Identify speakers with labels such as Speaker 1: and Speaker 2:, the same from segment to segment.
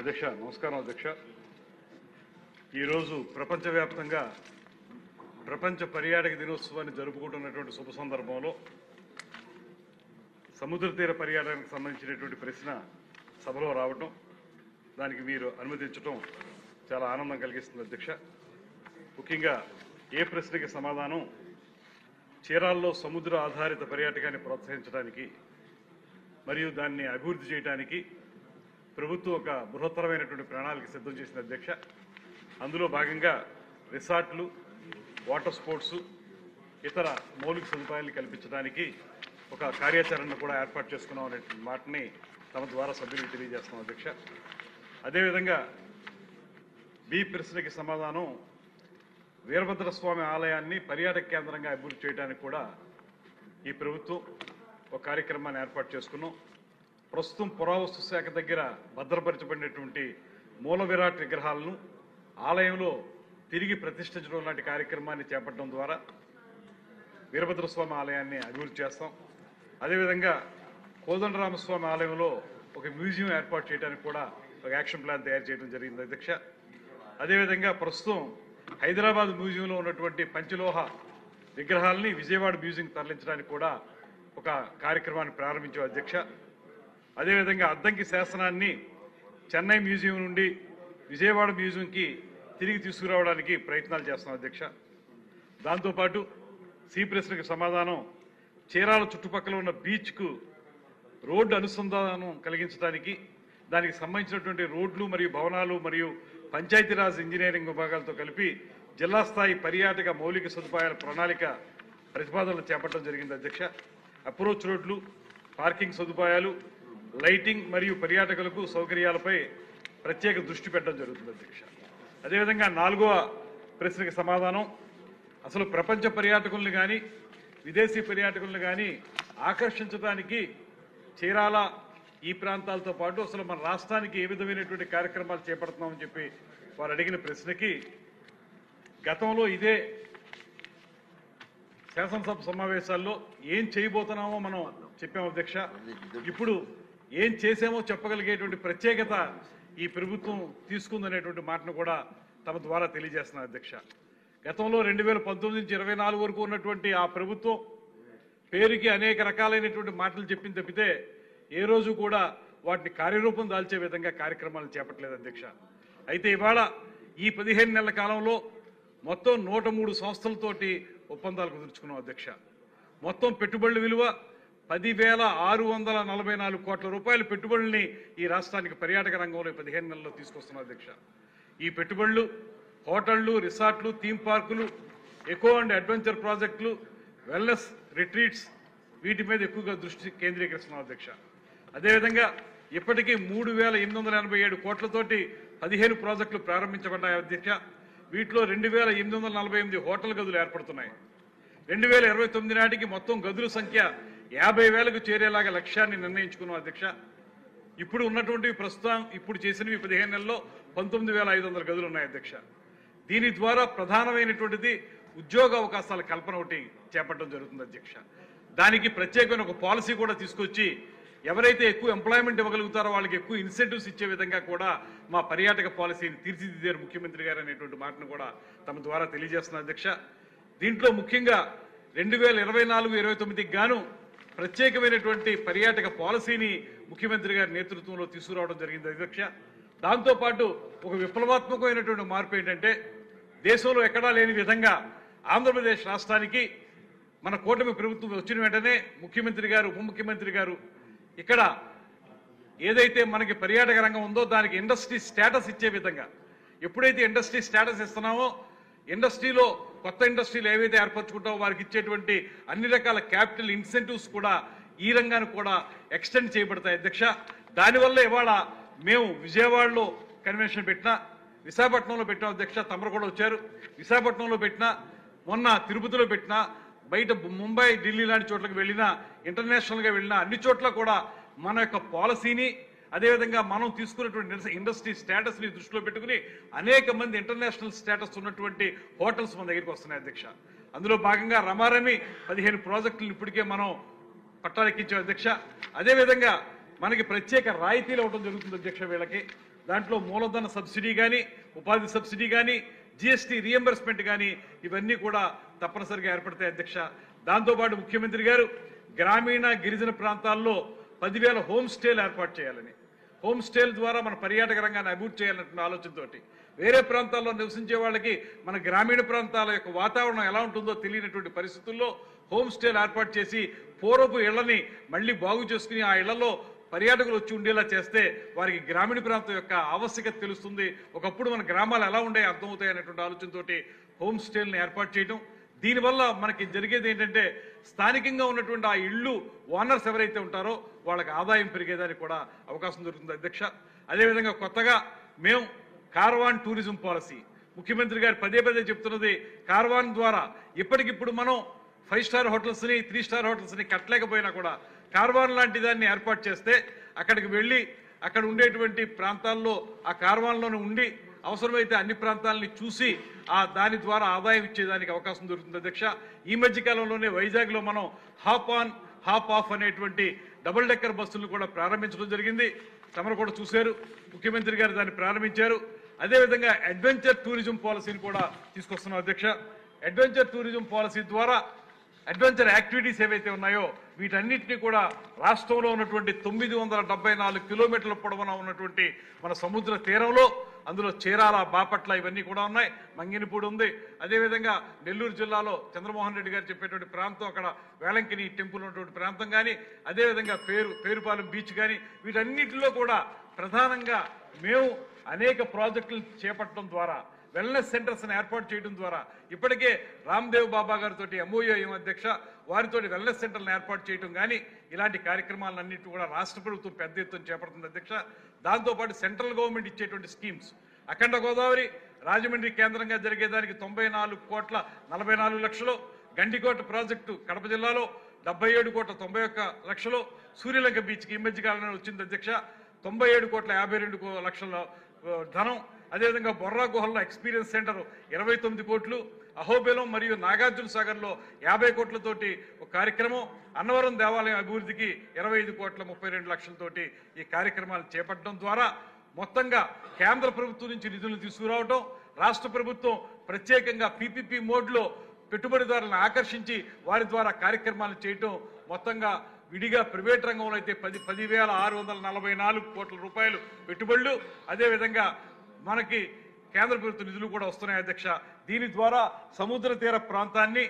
Speaker 1: అధ్యక్ష నమస్కారం అధ్యక్ష ఈరోజు ప్రపంచవ్యాప్తంగా ప్రపంచ పర్యాటక దినోత్సవాన్ని జరుపుకుంటున్నటువంటి శుభ సందర్భంలో సముద్ర తీర పర్యాటకానికి సంబంధించినటువంటి ప్రశ్న సభలో రావటం దానికి మీరు అనుమతించడం చాలా ఆనందం కలిగిస్తుంది అధ్యక్ష. ముఖ్యంగా ఏ ప్రశ్నకి సమాధానం చీరాల్లో సముద్ర ఆధారిత పర్యాటకాన్ని ప్రోత్సహించడానికి మరియు దాన్ని అభివృద్ధి చేయడానికి ప్రభుత్వం ఒక బృహత్తరమైనటువంటి ప్రణాళిక సిద్ధం చేసిన అధ్యక్ష. అందులో భాగంగా రిసార్ట్లు, వాటర్ స్పోర్ట్స్, ఇతర మౌలిక సదుపాయాలను కల్పించడానికి ఒక కార్యాచరణను కూడా ఏర్పాటు చేసుకున్నాం అనే మాటని తమ ద్వారా సభ్యులకు తెలియజేస్తున్నాం అధ్యక్ష. అదేవిధంగా బి ప్రశ్నకి సమాధానం వీరభద్రస్వామి ఆలయాన్ని పర్యాటక కేంద్రంగా అభివృద్ధి చేయడానికి కూడా ఈ ప్రభుత్వం ఒక కార్యక్రమాన్ని ఏర్పాటు చేసుకున్నాం. ప్రస్తుతం పురావస్తు శాఖ దగ్గర భద్రపరచబడినటువంటి మూల విరాట్ విగ్రహాలను ఆలయంలో తిరిగి ప్రతిష్ఠించడం లాంటి కార్యక్రమాన్ని చేపట్టడం ద్వారా వీరభద్రస్వామి ఆలయాన్ని అభివృద్ధి చేస్తాం. అదేవిధంగా కోదండరామస్వామి ఆలయంలో ఒక మ్యూజియం ఏర్పాటు చేయడానికి కూడా ఒక యాక్షన్ ప్లాన్ తయారు చేయడం జరిగింది అధ్యక్ష. అదేవిధంగా ప్రస్తుతం హైదరాబాద్ మ్యూజియంలో ఉన్నటువంటి పంచలోహ విగ్రహాలని విజయవాడ మ్యూజియంకి తరలించడానికి కూడా ఒక కార్యక్రమాన్ని ప్రారంభించాం అధ్యక్ష. అదేవిధంగా అద్దంకి శాసనాన్ని చెన్నై మ్యూజియం నుండి విజయవాడ మ్యూజియంకి తిరిగి తీసుకురావడానికి ప్రయత్నాలు చేస్తున్నాం అధ్యక్ష. దాంతోపాటు సి ప్రశ్నకు సమాధానం చీరాల చుట్టుపక్కల ఉన్న బీచ్కు రోడ్డు అనుసంధానం కలిగించడానికి దానికి సంబంధించినటువంటి రోడ్లు మరియు భవనాలు మరియు పంచాయతీరాజ్ ఇంజనీరింగ్ విభాగాలతో కలిపి జిల్లా స్థాయి పర్యాటక మౌలిక సదుపాయాల ప్రణాళిక ప్రతిపాదనలు చేపట్టడం జరిగింది అధ్యక్ష. అప్రోచ్ రోడ్లు, పార్కింగ్ సదుపాయాలు, లైటింగ్ మరియు పర్యాటకులకు సౌకర్యాలపై ప్రత్యేక దృష్టి పెట్టడం జరుగుతుంది అధ్యక్ష. అదేవిధంగా 4వ ప్రశ్నకి సమాధానం అసలు ప్రపంచ పర్యాటకులను కానీ విదేశీ పర్యాటకులను కానీ ఆకర్షించడానికి చీరాల ఈ ప్రాంతాలతో పాటు అసలు మన రాష్ట్రానికి ఏ విధమైనటువంటి కార్యక్రమాలు చేపడుతున్నామని చెప్పి వారు అడిగిన ప్రశ్నకి గతంలో ఇదే శాసనసభ సమావేశాల్లో ఏం చేయబోతున్నామో మనం చెప్పాము అధ్యక్ష. ఇప్పుడు ఏం చేసామో చెప్పగలిగేటువంటి ప్రత్యేకత ఈ ప్రభుత్వం తీసుకుందనేటువంటి మాటను కూడా తమ ద్వారా తెలియజేస్తున్నారు అధ్యక్ష. గతంలో 2019 నుంచి 24 వరకు ఉన్నటువంటి ఆ ప్రభుత్వం పేరుకి అనేక రకాలైనటువంటి మాటలు చెప్పింది తప్పితే ఏ రోజు కూడా వాటిని కార్యరూపం దాల్చే విధంగా కార్యక్రమాలు చేపట్టలేదు అధ్యక్ష. అయితే ఇవాళ ఈ 15 నెలల కాలంలో మొత్తం 103 సంస్థలతోటి ఒప్పందాలు కుదుర్చుకున్నాం అధ్యక్ష. మొత్తం పెట్టుబడుల విలువ 10,644 కోట్ల రూపాయల పెట్టుబడుల్ని ఈ రాష్ట్రానికి పర్యాటక రంగంలో 15 నెలల్లో తీసుకొస్తున్నాం అధ్యక్ష. ఈ పెట్టుబడులు హోటళ్లు, రిసార్ట్లు, థీమ్ పార్కులు, ఎకో అండ్ అడ్వెంచర్ ప్రాజెక్టులు, వెల్నెస్ రిట్రీట్స్ వీటి మీద ఎక్కువగా దృష్టి కేంద్రీకరిస్తున్నాం అధ్యక్ష. అదేవిధంగా ఇప్పటికీ 3,887 కోట్లతోటి 15 ప్రాజెక్టులు ప్రారంభించబడ్డాయి అధ్యక్ష. వీటిలో 2,848 హోటల్ గదులు ఏర్పడుతున్నాయి. 2029 నాటికి మొత్తం గదుల సంఖ్య 50,000కు చేరేలాగా లక్ష్యాన్ని నిర్ణయించుకున్నాం అధ్యక్ష. ఇప్పుడు ఉన్నటువంటి ప్రస్తుతం ఇప్పుడు చేసినవి 15 నెలల్లో 19,500 గదులు ఉన్నాయి అధ్యక్ష. దీని ద్వారా ప్రధానమైనటువంటిది ఉద్యోగ అవకాశాల కల్పన ఒకటి చేపట్టడం జరుగుతుంది అధ్యక్ష. దానికి ప్రత్యేకమైన ఒక పాలసీ కూడా తీసుకొచ్చి ఎవరైతే ఎక్కువ ఎంప్లాయ్మెంట్ ఇవ్వగలుగుతారో వాళ్ళకి ఎక్కువ ఇన్సెంటివ్స్ ఇచ్చే విధంగా కూడా మా పర్యాటక పాలసీని తీర్చిదిద్దారు ముఖ్యమంత్రి గారు అనేటువంటి మాటను కూడా తమ ద్వారా తెలియజేస్తున్నారు అధ్యక్ష. దీంట్లో ముఖ్యంగా 2024-29కి గాను ప్రత్యేకమైనటువంటి పర్యాటక పాలసీని ముఖ్యమంత్రి గారి నేతృత్వంలో తీసుకురావడం జరిగింది అధ్యక్ష. దాంతోపాటు ఒక విప్లవాత్మకమైనటువంటి మార్పు ఏంటంటే దేశంలో ఎక్కడా లేని విధంగా ఆంధ్రప్రదేశ్ రాష్ట్రానికి మన కూటమి ప్రభుత్వం వచ్చిన వెంటనే ముఖ్యమంత్రి గారు, ఉప ముఖ్యమంత్రి గారు ఇక్కడ ఏదైతే మనకి పర్యాటక రంగం ఉందో దానికి ఇండస్ట్రీ స్టేటస్ ఇచ్చే విధంగా ఎప్పుడైతే ఇండస్ట్రీ స్టేటస్ ఇస్తున్నామో ఇండస్ట్రీలో కొత్త ఇండస్ట్రీలు ఏవైతే ఏర్పరచుకుంటామో వారికి ఇచ్చేటువంటి అన్ని రకాల క్యాపిటల్ ఇన్సెంటివ్స్ కూడా ఈ రంగానికి కూడా ఎక్స్టెండ్ చేయబడతాయి అధ్యక్ష. దానివల్ల ఇవాళ మేము విజయవాడలో కన్వెన్షన్ పెట్టినా, విశాఖపట్నంలో పెట్టినా అధ్యక్ష, తమరు కూడా వచ్చారు, విశాఖపట్నంలో పెట్టినా, మొన్న తిరుపతిలో పెట్టినా, బయట ముంబై, ఢిల్లీ లాంటి చోట్లకు వెళ్ళినా, ఇంటర్నేషనల్గా వెళ్ళినా అన్ని చోట్ల కూడా మన యొక్క పాలసీని అదేవిధంగా మనం తీసుకున్నటువంటి ఇండస్ట్రీ స్టేటస్ని దృష్టిలో పెట్టుకుని అనేక మంది ఇంటర్నేషనల్ స్టేటస్ ఉన్నటువంటి హోటల్స్ మన దగ్గరికి వస్తున్నాయి అధ్యక్ష. అందులో భాగంగా రమారమి 15 ప్రాజెక్టులను ఇప్పటికే మనం పట్టాలెక్కించాం అధ్యక్ష. అదేవిధంగా మనకి ప్రత్యేక రాయితీలు ఇవ్వడం జరుగుతుంది అధ్యక్ష. వీళ్ళకి దాంట్లో మూలధన సబ్సిడీ కానీ, ఉపాధి సబ్సిడీ కానీ, జిఎస్టీ రియంబర్స్మెంట్ కానీ ఇవన్నీ కూడా తప్పనిసరిగా ఏర్పడతాయి అధ్యక్ష. దాంతోపాటు ముఖ్యమంత్రి గారు గ్రామీణ గిరిజన ప్రాంతాల్లో 10,000 హోమ్ స్టేలు ఏర్పాటు చేయాలని, హోమ్ స్టేల ద్వారా మన పర్యాటక రంగాన్ని అభివృద్ధి చేయాలన్న ఆలోచనతోటి వేరే ప్రాంతాల్లో నివసించే వాళ్ళకి మన గ్రామీణ ప్రాంతాల యొక్క వాతావరణం ఎలా ఉంటుందో తెలియనటువంటి పరిస్థితుల్లో హోమ్ స్టేలు ఏర్పాటు చేసి పూర్వపు ఇళ్లని మళ్ళీ బాగు చేసుకుని ఆ ఇళ్లలో పర్యాటకులు వచ్చి ఉండేలా చేస్తే వారికి గ్రామీణ ప్రాంతం యొక్క ఆవశ్యకత తెలుస్తుంది. ఒకప్పుడు మన గ్రామాలు ఎలా ఉండే అర్థమవుతాయి అనేటువంటి ఆలోచనతోటి హోమ్ స్టేలను ఏర్పాటు చేయడం. దీనివల్ల మనకి జరిగేది ఏంటంటే స్థానికంగా ఉన్నటువంటి ఆ ఇళ్ళు ఓనర్స్ ఎవరైతే ఉంటారో వాళ్ళకి ఆదాయం పెరిగేదానికి కూడా అవకాశం దొరుకుతుంది అధ్యక్ష. అదేవిధంగా కొత్తగా మేము కార్వాన్ టూరిజం పాలసీ, ముఖ్యమంత్రి గారు పదే పదే చెప్తున్నది, కార్వాన్ ద్వారా ఇప్పటికిప్పుడు మనం 5 స్టార్ హోటల్స్ని 3 స్టార్ హోటల్స్ని కట్టలేకపోయినా కూడా కార్వాన్ లాంటి దాన్ని ఏర్పాటు చేస్తే అక్కడికి వెళ్ళి అక్కడ ఉండేటువంటి ప్రాంతాల్లో ఆ కార్వాన్లోనే ఉండి అవసరమైతే అన్ని ప్రాంతాలని చూసి దాని ద్వారా ఆదాయం ఇచ్చేదానికి అవకాశం దొరుకుతుంది అధ్యక్ష. ఈ మధ్య కాలంలోనే వైజాగ్లో మనం హాప్ ఆన్ హాప్ ఆఫ్ అనేటువంటి డబుల్ డెక్కర్ బస్సులను కూడా ప్రారంభించడం జరిగింది. తమరు కూడా చూశారు, ముఖ్యమంత్రి గారు దాన్ని ప్రారంభించారు. అదేవిధంగా అడ్వెంచర్ టూరిజం పాలసీని కూడా తీసుకొస్తున్నాం అధ్యక్ష. అడ్వెంచర్ టూరిజం పాలసీ ద్వారా అడ్వెంచర్ యాక్టివిటీస్ ఏవైతే ఉన్నాయో వీటన్నిటినీ కూడా రాష్ట్రంలో ఉన్నటువంటి 974 కిలోమీటర్ల పొడవున ఉన్నటువంటి మన సముద్ర తీరంలో, అందులో చీరాల, బాపట్ల ఇవన్నీ కూడా ఉన్నాయి, మంగినపూడి ఉంది. అదేవిధంగా నెల్లూరు జిల్లాలో చంద్రమోహన్ రెడ్డి గారు చెప్పేటువంటి ప్రాంతం, అక్కడ వేలంకిని టెంపుల్ ఉన్నటువంటి ప్రాంతం కానీ, అదేవిధంగా పేరుపాలెం బీచ్ కానీ, వీటన్నిటిలో కూడా ప్రధానంగా మేము అనేక ప్రాజెక్టులు చేపట్టడం ద్వారా, వెల్నెస్ సెంటర్స్ ఏర్పాటు చేయడం ద్వారా ఇప్పటికే రామ్దేవ్ బాబా గారితో MOU అధ్యక్ష, వారితో వెల్నెస్ సెంటర్లను ఏర్పాటు చేయడం కానీ ఇలాంటి కార్యక్రమాలన్నింటి కూడా రాష్ట్ర ప్రభుత్వం పెద్ద ఎత్తున చేపడుతుంది అధ్యక్ష. దాంతోపాటు సెంట్రల్ గవర్నమెంట్ ఇచ్చేటువంటి స్కీమ్స్, అఖండ గోదావరి రాజమండ్రి కేంద్రంగా జరిగేదానికి 94,44,00,000, గండికోట ప్రాజెక్టు కడప జిల్లాలో 77,91,00,000, సూర్యలంక బీచ్కి ఈ మధ్య కాలంలో వచ్చింది అధ్యక్ష 97,52,00,000 ధనం. అదేవిధంగా బొర్రా గుహల్లో ఎక్స్పీరియన్స్ సెంటర్ 29 కోట్లు, అహోబెలం మరియు నాగార్జున సాగర్లో 50 కోట్లతోటి ఒక కార్యక్రమం, అన్నవరం దేవాలయం అభివృద్ధికి 25,32,00,000తోటి ఈ కార్యక్రమాలు చేపట్టడం ద్వారా మొత్తంగా కేంద్ర ప్రభుత్వం నుంచి నిధులను తీసుకురావడం, రాష్ట్ర ప్రభుత్వం ప్రత్యేకంగా PPP మోడ్లో పెట్టుబడిదారులను ఆకర్షించి వారి ద్వారా కార్యక్రమాలు చేయటం, మొత్తంగా విడిగా ప్రైవేట్ రంగంలో అయితే 10,644 కోట్ల రూపాయలు పెట్టుబడులు, అదేవిధంగా మనకి కేంద్ర ప్రభుత్వ నిధులు కూడా వస్తున్నాయి అధ్యక్ష. దీని ద్వారా సముద్ర తీర ప్రాంతాన్ని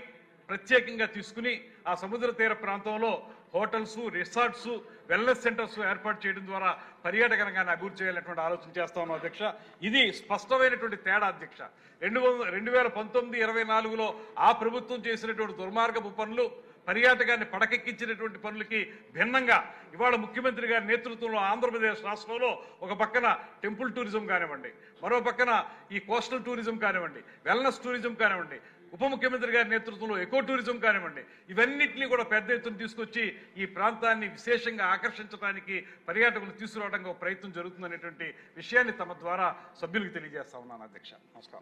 Speaker 1: ప్రత్యేకంగా తీసుకుని ఆ సముద్ర తీర ప్రాంతంలో హోటల్స్, రిసార్ట్స్, వెల్నెస్ సెంటర్స్ ఏర్పాటు చేయడం ద్వారా పర్యాటక రంగాన్ని అభివృద్ధి చేయాలనేటువంటి ఆలోచన చేస్తా ఉన్నాం అధ్యక్ష. ఇది స్పష్టమైనటువంటి తేడా అధ్యక్ష. 2019-24లో ఆ ప్రభుత్వం చేసినటువంటి దుర్మార్గపు పనులు, పర్యాటకాన్ని పడకెక్కించినటువంటి పనులకి భిన్నంగా ఇవాళ ముఖ్యమంత్రి గారి నేతృత్వంలో ఆంధ్రప్రదేశ్ రాష్ట్రంలో ఒక పక్కన టెంపుల్ టూరిజం కానివ్వండి, మరో పక్కన ఈ కోస్టల్ టూరిజం కానివ్వండి, వెల్నెస్ టూరిజం కానివ్వండి, ఉప ముఖ్యమంత్రి గారి నేతృత్వంలో ఎకో టూరిజం కానివ్వండి, ఇవన్నింటినీ కూడా పెద్ద ఎత్తున తీసుకొచ్చి ఈ ప్రాంతాన్ని విశేషంగా ఆకర్షించడానికి, పర్యాటకులు తీసుకురావడానికి ఒక ప్రయత్నం జరుగుతుందనేటువంటి విషయాన్ని తమ ద్వారా సభ్యులకు తెలియజేస్తా ఉన్నాను అధ్యక్ష. నమస్కారం.